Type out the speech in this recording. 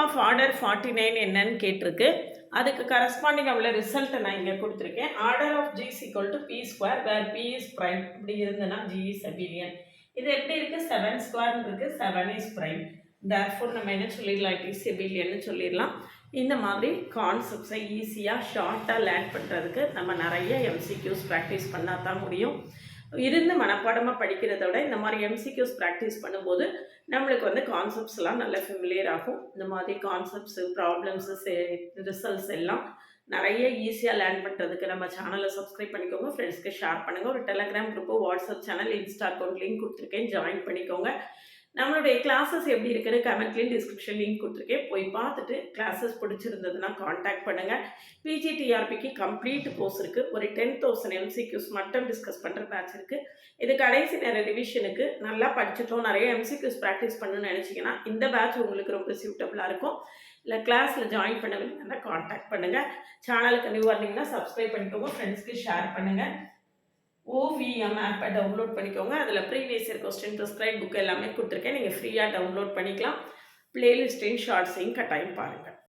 Of order 49 என்னன்னு கேட்டிருக்கு. அதுக்கு கரஸ்பாண்டிங் உள்ள ரிசல்ட்டை நான் இங்கே கொடுத்துருக்கேன். Order of G is equal to P square where P is prime இப்படி இருந்ததுன்னா G is abelian. இது எப்படி இருக்குது? 7 square இருக்குது, 7 is prime. therefore நம்ம என்ன சொல்லிடலாம்? it is abelian சொல்லிடலாம். இந்த மாதிரி கான்செப்ட்ஸை ஈஸியாக ஷார்ட்டாக லேர்ன் பண்ணுறதுக்கு நம்ம நிறைய MCQs ப்ராக்டிஸ் பண்ணால் தான் முடியும். இருந்து மனப்பாடமாக படிக்கிறத விட இந்த மாதிரி MCQs ப்ராக்டிஸ் பண்ணும்போது நம்மளுக்கு வந்து கான்செப்ட்ஸ்லாம் நல்ல ஃபெமிலியர் ஆகும். இந்த மாதிரி கான்செப்ட்ஸு, ப்ராப்ளம்ஸு, ரிசல்ட்ஸ் எல்லாம் நிறைய ஈஸியாக லேர்ன் பண்ணுறதுக்கு நம்ம சேனலை சப்ஸ்கிரைப் பண்ணிக்கோங்க, ஃப்ரெண்ட்ஸ்க்கு ஷேர் பண்ணுங்கள். ஒரு Telegram group, WhatsApp channel, Insta account link கொடுத்துருக்கேன், ஜாயின் பண்ணிக்கோங்க. நம்மளுடைய கிளாஸஸ் எப்படி இருக்குன்னு கமெண்ட்லேயும் டிஸ்கிரிப்ஷன் லிங்க் கொடுத்துருக்கேன், போய் பார்த்துட்டு கிளாஸஸ் பிடிச்சிருந்ததுன்னா காண்டாக்ட் பண்ணுங்கள். PGTRPக்கு கம்ப்ளீட் கோர்ஸ் இருக்குது. ஒரு 10,000 MCQs மட்டும் டிஸ்கஸ் பண்ணுற பேட்ச் இருக்குது. இது கடைசி நேர ரிவிஷனுக்கு நல்லா படிச்சுட்டோம், நிறைய MCQs ப்ராக்டிஸ் பண்ணணும்னு நினச்சிங்கன்னா இந்த பேட்ச் உங்களுக்கு ரொம்ப சூட்டபுளாக இருக்கும். இல்லை கிளாஸில் ஜாயின் பண்ண வேண்டியதுன்னா காண்டாக்ட் பண்ணுங்கள். சேனலுக்கு நியூ வந்தீங்கன்னா சப்ஸ்கிரைப் பண்ணிக்கோங்க, ஃப்ரெண்ட்ஸ்க்கு ஷேர் பண்ணுங்கள். OVM ஆப்பை டவுன்லோட் பண்ணிக்கோங்க. அதில் previous year question, prescribe book எல்லாமே கொடுத்துருக்கேன். நீங்கள் ஃப்ரீயாக டவுன்லோட் பண்ணிக்கலாம். பிளேலிஸ்ட்டையும் ஷார்ட்ஸையும் கட்டாயம் பாருங்கள்.